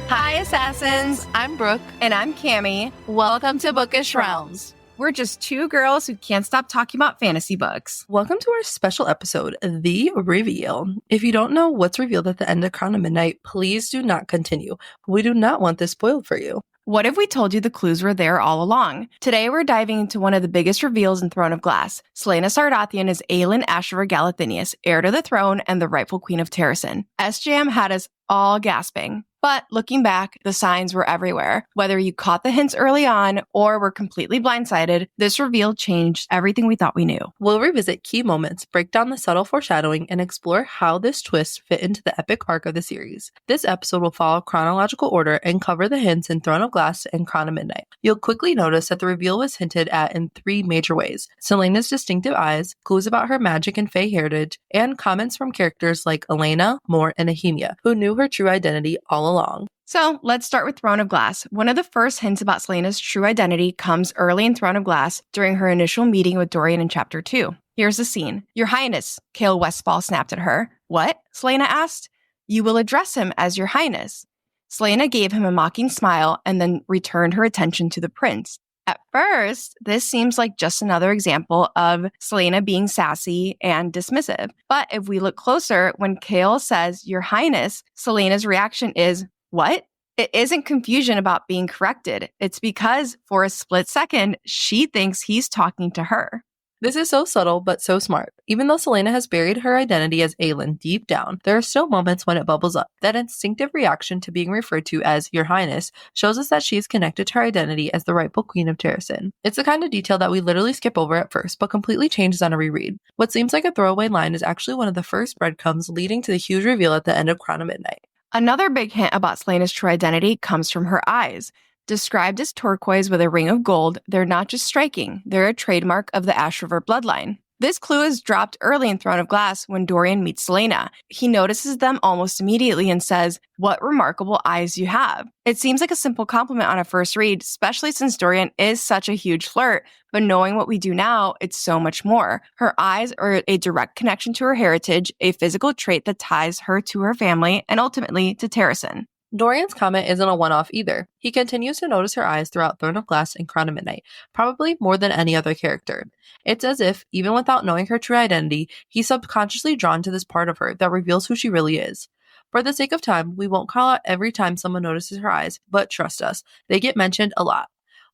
Hi, Assassins. I'm Brooke. And I'm Cami. Welcome to Bookish Realms. We're just two girls who can't stop talking about fantasy books. Welcome to our special episode, The Reveal. If you don't know what's revealed at the end of Crown of Midnight, please do not continue. We do not want this spoiled for you. What if we told you the clues were there all along? Today we're diving into one of the biggest reveals in Throne of Glass. Selena Sardathian is Aelin Ashriver Galathinius, heir to the throne and the rightful queen of Terrasen. SJM had us all gasping. But looking back, the signs were everywhere. Whether you caught the hints early on or were completely blindsided, this reveal changed everything we thought we knew. We'll revisit key moments, break down the subtle foreshadowing, and explore how this twist fit into the epic arc of the series. This episode will follow chronological order and cover the hints in Throne of Glass and Crown of Midnight. You'll quickly notice that the reveal was hinted at in three major ways: Selena's distinctive eyes, clues about her magic and fae heritage, and comments from characters like Elena, Mort, and Nehemia, who knew her true identity all along. So let's start with Throne of Glass. One of the first hints about Selena's true identity comes early in Throne of Glass during her initial meeting with Dorian in Chapter 2. Here's the scene. "Your Highness," Cale Westfall snapped at her. "What?" Selena asked. "You will address him as Your Highness." Selena gave him a mocking smile and then returned her attention to the prince. At first, this seems like just another example of Selena being sassy and dismissive. But if we look closer, when Cale says, "Your Highness," Selena's reaction is, "What?" It isn't confusion about being corrected. It's because, for a split second, she thinks he's talking to her. This is so subtle, but so smart. Even though Selena has buried her identity as Aelin deep down, there are still moments when it bubbles up. That instinctive reaction to being referred to as Your Highness shows us that she is connected to her identity as the rightful queen of Terrasen. It's the kind of detail that we literally skip over at first, but completely changes on a reread. What seems like a throwaway line is actually one of the first breadcrumbs leading to the huge reveal at the end of Crown of Midnight. Another big hint about Selena's true identity comes from her eyes. Described as turquoise with a ring of gold, they're not just striking, they're a trademark of the Ashriver bloodline. This clue is dropped early in Throne of Glass when Dorian meets Selena. He notices them almost immediately and says, "What remarkable eyes you have." It seems like a simple compliment on a first read, especially since Dorian is such a huge flirt, but knowing what we do now, it's so much more. Her eyes are a direct connection to her heritage, a physical trait that ties her to her family and ultimately to Terrasen. Dorian's comment isn't a one-off either. He continues to notice her eyes throughout Throne of Glass and Crown of Midnight, probably more than any other character. It's as if, even without knowing her true identity, he's subconsciously drawn to this part of her that reveals who she really is. For the sake of time, we won't call out every time someone notices her eyes, but trust us, they get mentioned a lot.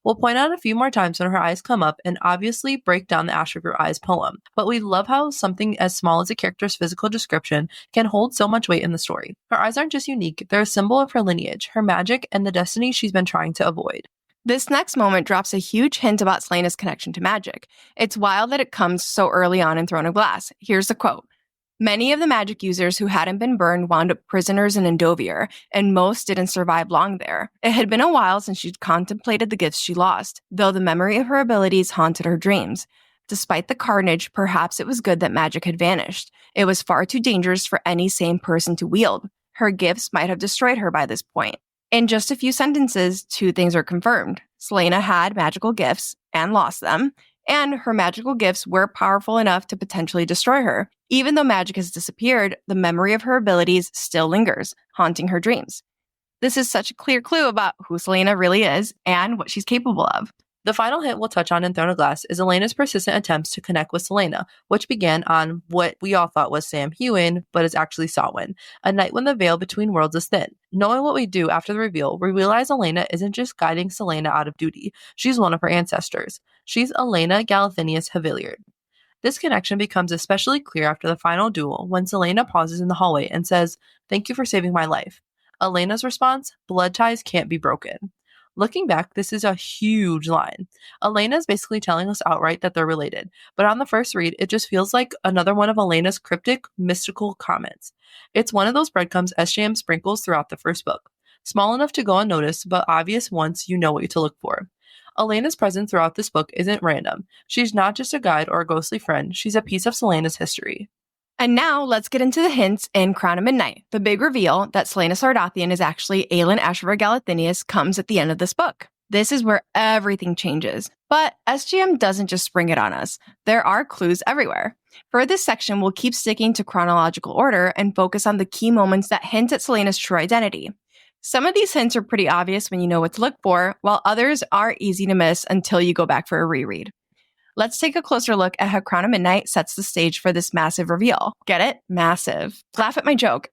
We'll point out a few more times when her eyes come up and obviously break down the Ashriver Eyes poem, but we love how something as small as a character's physical description can hold so much weight in the story. Her eyes aren't just unique, they're a symbol of her lineage, her magic, and the destiny she's been trying to avoid. This next moment drops a huge hint about Selena's connection to magic. It's wild that it comes so early on in Throne of Glass. Here's the quote. "Many of the magic users who hadn't been burned wound up prisoners in Endovier, and most didn't survive long there. It had been a while since she'd contemplated the gifts she lost, though the memory of her abilities haunted her dreams. Despite the carnage, perhaps it was good that magic had vanished. It was far too dangerous for any sane person to wield. Her gifts might have destroyed her by this point." In just a few sentences, two things are confirmed. Selena had magical gifts and lost them, and her magical gifts were powerful enough to potentially destroy her. Even though magic has disappeared, the memory of her abilities still lingers, haunting her dreams. This is such a clear clue about who Selena really is and what she's capable of. The final hint we'll touch on in Throne of Glass is Elena's persistent attempts to connect with Selena, which began on what we all thought was Sam Heughan, but is actually Samhain, a night when the veil between worlds is thin. Knowing what we do after the reveal, we realize Elena isn't just guiding Selena out of duty, she's one of her ancestors. She's Elena Galathinius Haviliard. This connection becomes especially clear after the final duel when Selena pauses in the hallway and says, "Thank you for saving my life." Elena's response, "Blood ties can't be broken." Looking back, this is a huge line. Elena is basically telling us outright that they're related, but on the first read, it just feels like another one of Elena's cryptic, mystical comments. It's one of those breadcrumbs SJM sprinkles throughout the first book. Small enough to go unnoticed, but obvious once you know what to look for. Elena's presence throughout this book isn't random. She's not just a guide or a ghostly friend, she's a piece of Selena's history. And now let's get into the hints in Crown of Midnight. The big reveal that Selena Sardathian is actually Aelin Ashriver Galathinius comes at the end of this book. This is where everything changes. But SGM doesn't just spring it on us. There are clues everywhere. For this section, we'll keep sticking to chronological order and focus on the key moments that hint at Selena's true identity. Some of these hints are pretty obvious when you know what to look for, while others are easy to miss until you go back for a reread. Let's take a closer look at how Crown of Midnight sets the stage for this massive reveal. Get it? Massive. Laugh at my joke.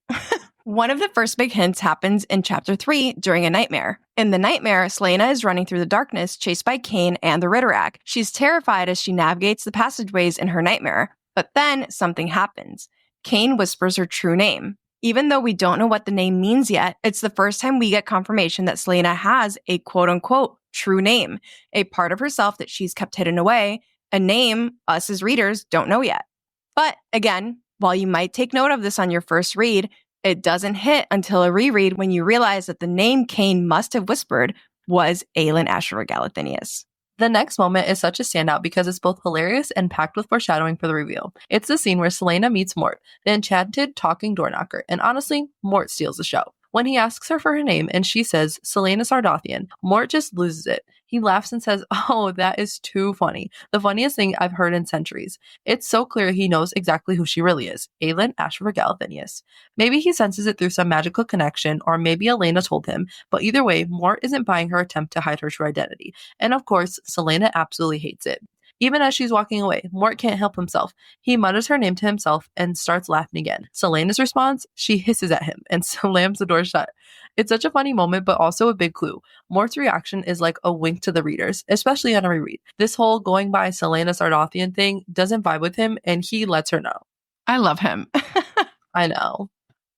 One of the first big hints happens in Chapter 3 during a nightmare. In the nightmare, Selena is running through the darkness, chased by Cain and the Ritterak. She's terrified as she navigates the passageways in her nightmare. But then something happens. Cain whispers her true name. Even though we don't know what the name means yet, it's the first time we get confirmation that Selena has a quote-unquote true name, a part of herself that she's kept hidden away, a name us as readers don't know yet. But again, while you might take note of this on your first read, it doesn't hit until a reread when you realize that the name Cain must have whispered was Aelin Ashura Galathynius. The next moment is such a standout because it's both hilarious and packed with foreshadowing for the reveal. It's the scene where Selena meets Mort, the enchanted talking door knocker, and honestly, Mort steals the show. When he asks her for her name and she says Selena Sardothian, Mort just loses it. He laughs and says, "Oh, that is too funny. The funniest thing I've heard in centuries." It's so clear he knows exactly who she really is, Aelin Ashura Galathynius. Maybe he senses it through some magical connection, or maybe Elena told him, but either way, Mort isn't buying her attempt to hide her true identity. And of course, Selena absolutely hates it. Even as she's walking away, Mort can't help himself. He mutters her name to himself and starts laughing again. Selena's response? She hisses at him and slams the door shut. It's such a funny moment, but also a big clue. Mort's reaction is like a wink to the readers, especially on a reread. This whole going by Selena Sardothian thing doesn't vibe with him, and he lets her know. I love him. I know.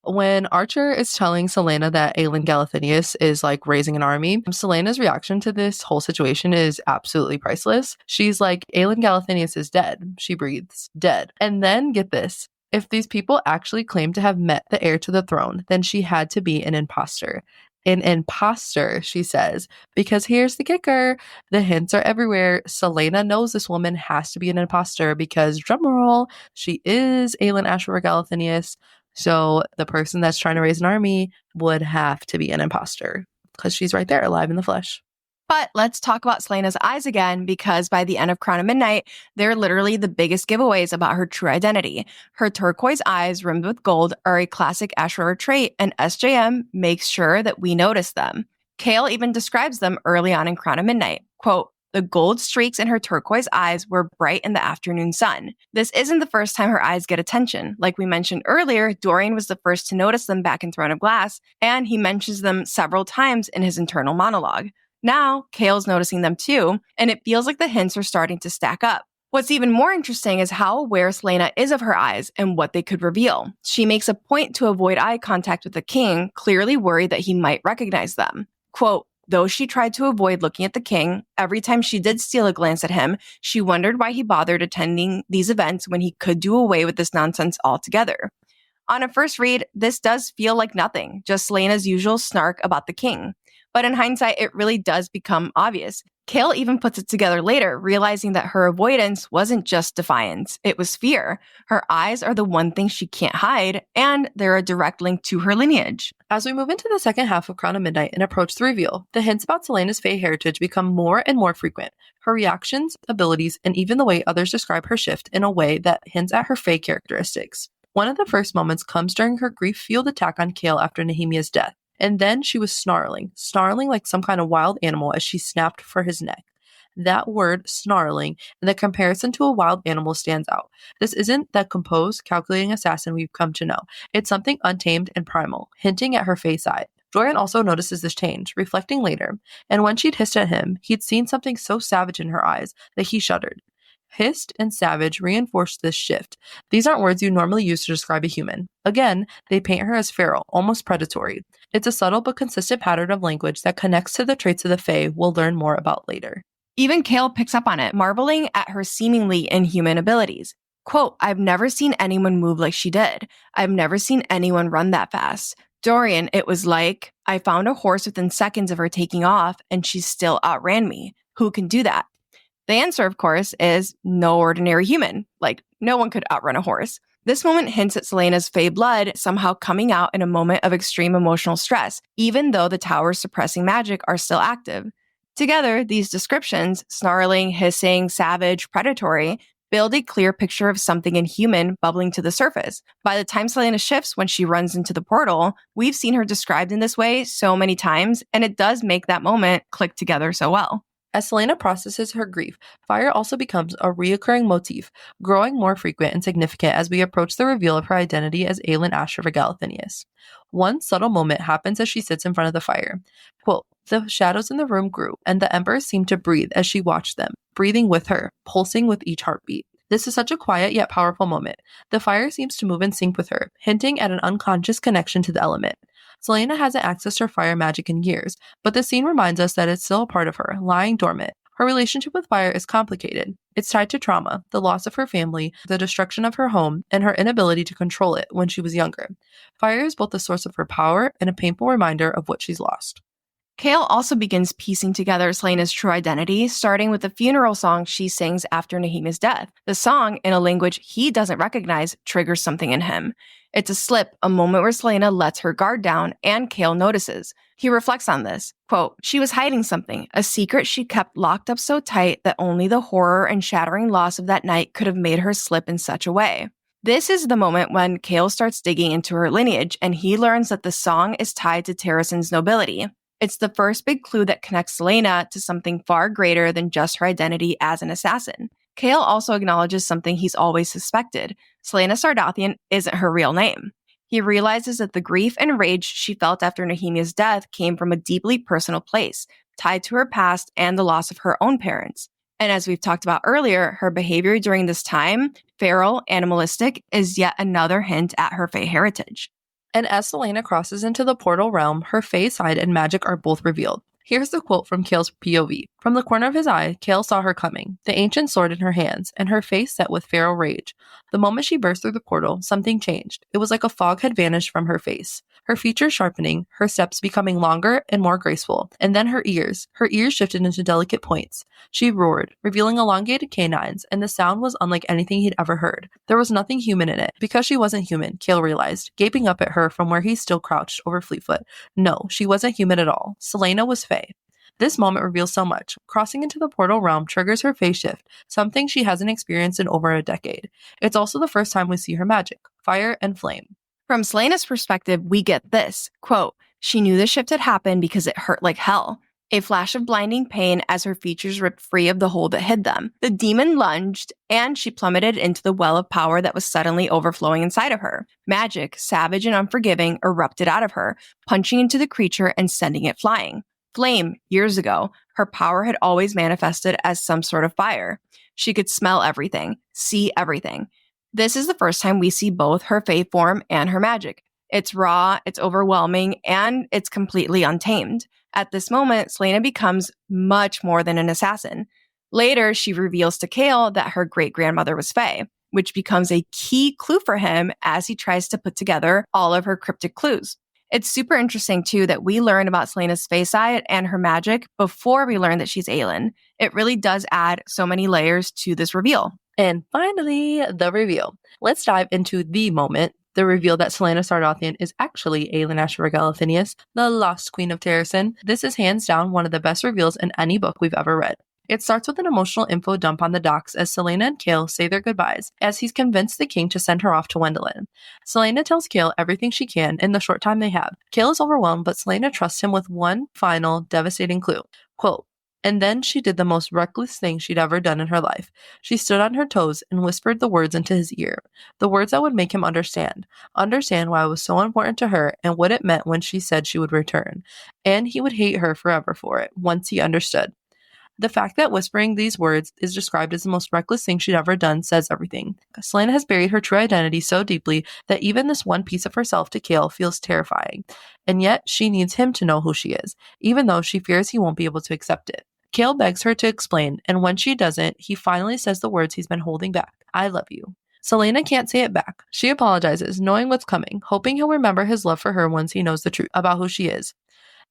When Archer is telling Selena that Aelin Galathynius is like raising an army, Selena's reaction to this whole situation is absolutely priceless. She's like, Aelin Galathynius is dead. She breathes, dead. And then get this. If these people actually claim to have met the heir to the throne, then she had to be an imposter. An imposter, she says, because here's the kicker. The hints are everywhere. Selena knows this woman has to be an imposter because, drumroll, she is Aelin Ashura Galathynius. So the person that's trying to raise an army would have to be an imposter because she's right there, alive in the flesh. But let's talk about Selena's eyes again, because by the end of Crown of Midnight, they're literally the biggest giveaways about her true identity. Her turquoise eyes rimmed with gold are a classic Ashura trait, and SJM makes sure that we notice them. Kale even describes them early on in Crown of Midnight. Quote, "The gold streaks in her turquoise eyes were bright in the afternoon sun." This isn't the first time her eyes get attention. Like we mentioned earlier, Dorian was the first to notice them back in Throne of Glass, and he mentions them several times in his internal monologue. Now, Kale's noticing them too, and it feels like the hints are starting to stack up. What's even more interesting is how aware Selena is of her eyes and what they could reveal. She makes a point to avoid eye contact with the king, clearly worried that he might recognize them. Quote, "Though she tried to avoid looking at the king, every time she did steal a glance at him, she wondered why he bothered attending these events when he could do away with this nonsense altogether." On a first read, this does feel like nothing, just Selena's usual snark about the king. But in hindsight, it really does become obvious. Kale even puts it together later, realizing that her avoidance wasn't just defiance, it was fear. Her eyes are the one thing she can't hide, and they're a direct link to her lineage. As we move into the second half of Crown of Midnight and approach the reveal, the hints about Selena's Fae heritage become more and more frequent. Her reactions, abilities, and even the way others describe her shift in a way that hints at her Fae characteristics. One of the first moments comes during her grief-fueled attack on Kale after Nehemia's death. And then she was snarling like some kind of wild animal as she snapped for his neck. That word, snarling, and the comparison to a wild animal stands out. This isn't the composed, calculating assassin we've come to know. It's something untamed and primal, hinting at her Fae side. Dorian also notices this change, reflecting later, and when she'd hissed at him, he'd seen something so savage in her eyes that he shuddered. Hissed and savage reinforced this shift. These aren't words you normally use to describe a human. Again, they paint her as feral, almost predatory. It's a subtle but consistent pattern of language that connects to the traits of the Fae we'll learn more about later. Even Kale picks up on it, marveling at her seemingly inhuman abilities. Quote, "I've never seen anyone move like she did. I've never seen anyone run that fast. Dorian, it was like I found a horse within seconds of her taking off, and she still outran me. Who can do that?" The answer, of course, is no ordinary human. Like, no one could outrun a horse. This moment hints at Selena's Fae blood somehow coming out in a moment of extreme emotional stress, even though the tower's suppressing magic are still active. Together, these descriptions, snarling, hissing, savage, predatory, build a clear picture of something inhuman bubbling to the surface. By the time Selena shifts when she runs into the portal, we've seen her described in this way so many times, and it does make that moment click together so well. As Selena processes her grief, fire also becomes a reoccurring motif, growing more frequent and significant as we approach the reveal of her identity as Aelin Asher Regalithinius. One subtle moment happens as she sits in front of the fire. Quote, "The shadows in the room grew, and the embers seemed to breathe as she watched them, breathing with her, pulsing with each heartbeat. This is such a quiet yet powerful moment. The fire seems to move in sync with her, hinting at an unconscious connection to the element. Selena hasn't accessed her fire magic in years, but the scene reminds us that it's still a part of her, lying dormant. Her relationship with fire is complicated. It's tied to trauma, the loss of her family, the destruction of her home, and her inability to control it when she was younger. Fire is both a source of her power and a painful reminder of what she's lost." Kale also begins piecing together Selena's true identity, starting with the funeral song she sings after Nehemia's death. The song, in a language he doesn't recognize, triggers something in him. It's a slip, a moment where Selena lets her guard down, and Kale notices. He reflects on this. Quote, "She was hiding something, a secret she kept locked up so tight that only the horror and shattering loss of that night could have made her slip in such a way." This is the moment when Kale starts digging into her lineage, and he learns that the song is tied to Terrasen's nobility. It's the first big clue that connects Selena to something far greater than just her identity as an assassin. Kale also acknowledges something he's always suspected. Selena Sardathian isn't her real name. He realizes that the grief and rage she felt after Nehemia's death came from a deeply personal place, tied to her past and the loss of her own parents. And as we've talked about earlier, her behavior during this time, feral, animalistic, is yet another hint at her Fae heritage. And as Selena crosses into the portal realm, her Fae side and magic are both revealed. Here's the quote from Kale's POV. "From the corner of his eye, Kale saw her coming, the ancient sword in her hands, and her face set with feral rage. The moment she burst through the portal, something changed. It was like a fog had vanished from her face. Her features sharpening, her steps becoming longer and more graceful, and then her ears shifted into delicate points. She roared, revealing elongated canines, and the sound was unlike anything he'd ever heard. There was nothing human in it. Because she wasn't human, Kale realized, gaping up at her from where he still crouched over Fleetfoot. No, she wasn't human at all. Selena was Fae. This moment reveals so much. Crossing into the portal realm triggers her phase shift, something she hasn't experienced in over a decade. It's also the first time we see her magic, fire and flame." From Selena's perspective, we get this. Quote, "She knew the shift had happened because it hurt like hell. A flash of blinding pain as her features ripped free of the hold that hid them. The demon lunged, and she plummeted into the well of power that was suddenly overflowing inside of her. Magic, savage and unforgiving, erupted out of her, punching into the creature and sending it flying. Flame, years ago, her power had always manifested as some sort of fire. She could smell everything, see everything. This is the first time we see both her Fae form and her magic. It's raw, it's overwhelming, and it's completely untamed. At this moment, Selena becomes much more than an assassin. Later, she reveals to Kale that her great-grandmother was Fae, which becomes a key clue for him as he tries to put together all of her cryptic clues. It's super interesting, too, that we learn about Selena's Fae side and her magic before we learn that she's Aelin. It really does add so many layers to this reveal. And finally, the reveal. Let's dive into the moment, the reveal that Selena Sardathian is actually Aelin Asher Regalithinius, the lost queen of Terrasen. This is hands down one of the best reveals in any book we've ever read. It starts with an emotional info dump on the docks as Selena and Kale say their goodbyes, as he's convinced the king to send her off to Wendelin. Selena tells Kale everything she can in the short time they have. Kale is overwhelmed, but Selena trusts him with one final, devastating clue. Quote, "And then she did the most reckless thing she'd ever done in her life. She stood on her toes and whispered the words into his ear. The words that would make him understand why it was so important to her and what it meant when she said she would return. And he would hate her forever for it, once he understood." The fact that whispering these words is described as the most reckless thing she'd ever done says everything. Selena has buried her true identity so deeply that even this one piece of herself to Kale feels terrifying. And yet, she needs him to know who she is, even though she fears he won't be able to accept it. Kale begs her to explain, and when she doesn't, he finally says the words he's been holding back. "I love you." Selena can't say it back. She apologizes, knowing what's coming, hoping he'll remember his love for her once he knows the truth about who she is.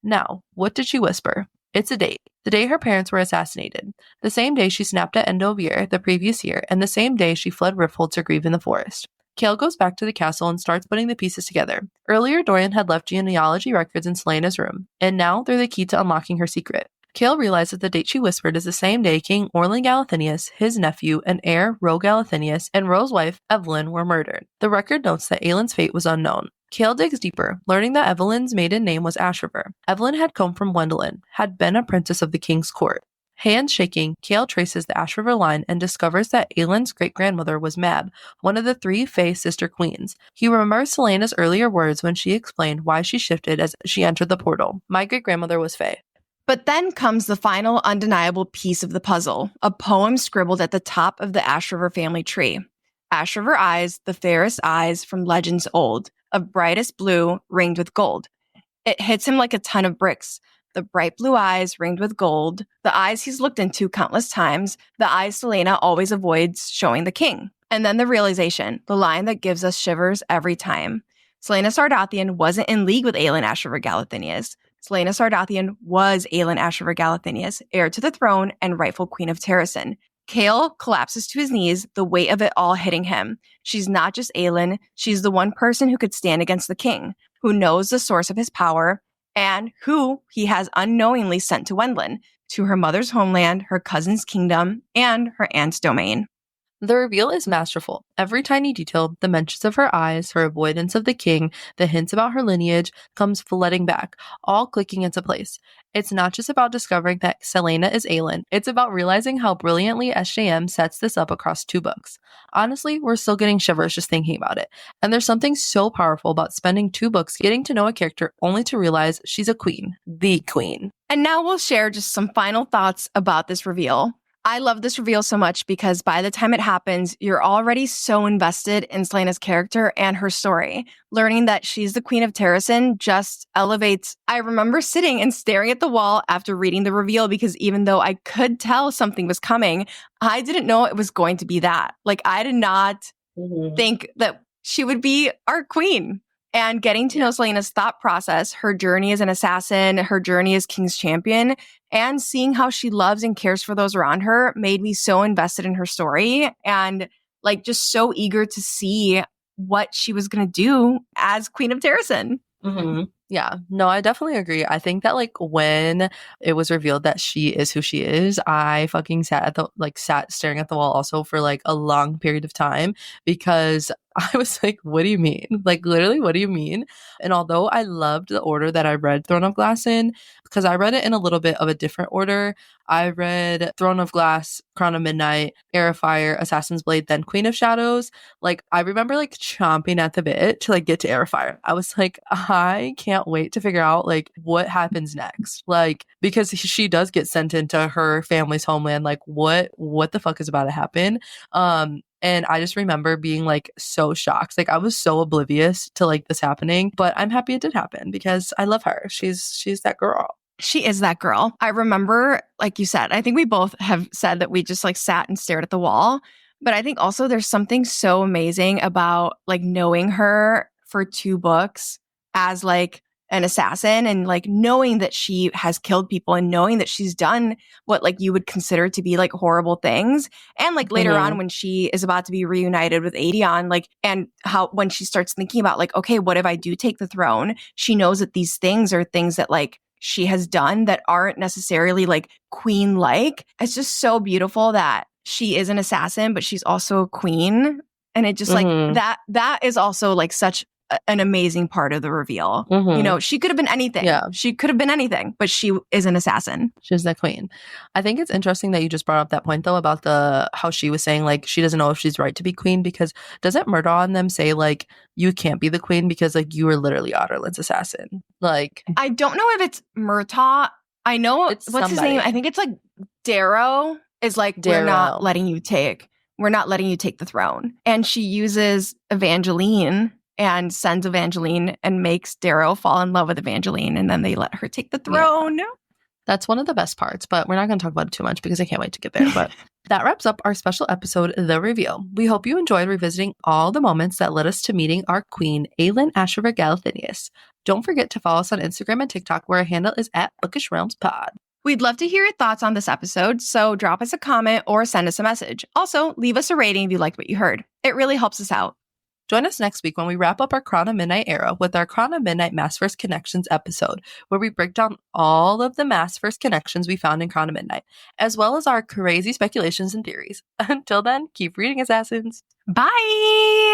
Now, what did she whisper? It's a date. The day her parents were assassinated. The same day she snapped at Endovir the previous year, and the same day she fled Rifthold to grieve in the forest. Kale goes back to the castle and starts putting the pieces together. Earlier, Dorian had left genealogy records in Selena's room, and now they're the key to unlocking her secret. Kale realizes the date she whispered is the same day King Orlin Galathinius, his nephew, and heir Ro Galathinius, and Ro's wife, Evelyn, were murdered. The record notes that Aelin's fate was unknown. Kale digs deeper, learning that Evelyn's maiden name was Ashriver. Evelyn had come from Wendelin, had been a princess of the king's court. Hands shaking, Kale traces the Ashriver line and discovers that Aelin's great-grandmother was Mab, one of the 3 Fae sister queens. He remembers Celaena's earlier words when she explained why she shifted as she entered the portal. My great-grandmother was Fae. But then comes the final undeniable piece of the puzzle, a poem scribbled at the top of the Ashriver family tree. Ashriver eyes, the fairest eyes from legends old, of brightest blue, ringed with gold. It hits him like a ton of bricks. The bright blue eyes ringed with gold, the eyes he's looked into countless times, the eyes Celaena always avoids showing the king. And then the realization, the line that gives us shivers every time. Celaena Sardathian wasn't in league with Aelin Ashriver Galathinius. Celaena Sardathian was Aelin Ashriver Galathinius, heir to the throne and rightful queen of Terrasen. Kale collapses to his knees, the weight of it all hitting him. She's not just Aelin, she's the one person who could stand against the king, who knows the source of his power, and who he has unknowingly sent to Wendelin, to her mother's homeland, her cousin's kingdom, and her aunt's domain. The reveal is masterful. Every tiny detail, the mentions of her eyes, her avoidance of the king, the hints about her lineage, comes flooding back, all clicking into place. It's not just about discovering that Celaena is Aelin, it's about realizing how brilliantly SJM sets this up across 2 books. Honestly, we're still getting shivers just thinking about it. And there's something so powerful about spending 2 books getting to know a character only to realize she's a queen. The queen. And now we'll share just some final thoughts about this reveal. I love this reveal so much because by the time it happens, you're already so invested in Celaena's character and her story. Learning that she's the queen of Terrasen just elevates. I remember sitting and staring at the wall after reading the reveal because even though I could tell something was coming, I didn't know it was going to be that. Like, I did not think that she would be our queen. And getting to know Celaena's thought process, her journey as an assassin, her journey as King's champion, and seeing how she loves and cares for those around her made me so invested in her story and like just so eager to see what she was going to do as Queen of Terrasen. Mm-hmm. Yeah, no, I definitely agree. I think that like when it was revealed that she is who she is, I fucking sat staring at the wall also for like a long period of time because I was like, what do you mean? Like literally, what do you mean? And although I loved the order that I read Throne of Glass in, because I read it in a little bit of a different order. I read Throne of Glass, Crown of Midnight, Heir of Fire, Assassin's Blade, then Queen of Shadows. Like I remember like chomping at the bit to like get to Heir of Fire. I was like, I can't wait to figure out like what happens next. Like because she does get sent into her family's homeland. Like what the fuck is about to happen? And I just remember being like so shocked. Like I was so oblivious to like this happening, but I'm happy it did happen because I love her. She's that girl. She is that girl. I remember, like you said, I think we both have said that we just like sat and stared at the wall. But I think also there's something so amazing about like knowing her for 2 books as like an assassin and like knowing that she has killed people and knowing that she's done what like you would consider to be like horrible things. And like later on when she is about to be reunited with Aedion, like, and how when she starts thinking about like, okay, what if I do take the throne? She knows that these things are things that like she has done that aren't necessarily like queen-like. It's just so beautiful that she is an assassin, but she's also a queen. And it just like that is also like such an amazing part of the reveal. You know, she could have been anything. Yeah. She could have been anything, but she is an assassin. She's the queen. I think it's interesting that you just brought up that point though about how she was saying like she doesn't know if she's right to be queen because doesn't Murdaugh and them say like you can't be the queen because like you were literally Otterlin's assassin? Like I don't know if it's Murtaugh. I know what's his name? I think it's like Darrow is like we're not letting you take the throne. And she uses Evangeline and sends Evangeline and makes Darrow fall in love with Evangeline, and then they let her take the throne. Yeah. That's one of the best parts, but we're not going to talk about it too much because I can't wait to get there. But that wraps up our special episode, The Reveal. We hope you enjoyed revisiting all the moments that led us to meeting our queen, Aelin Ashriver Galathinius. Don't forget to follow us on Instagram and TikTok, where our handle is @BookishRealmsPod. We'd love to hear your thoughts on this episode, so drop us a comment or send us a message. Also, leave us a rating if you liked what you heard. It really helps us out. Join us next week when we wrap up our Crown of Midnight era with our Crown of Midnight Mass First Connections episode, where we break down all of the Mass First connections we found in Crown of Midnight, as well as our crazy speculations and theories. Until then, keep reading, Assassins. Bye!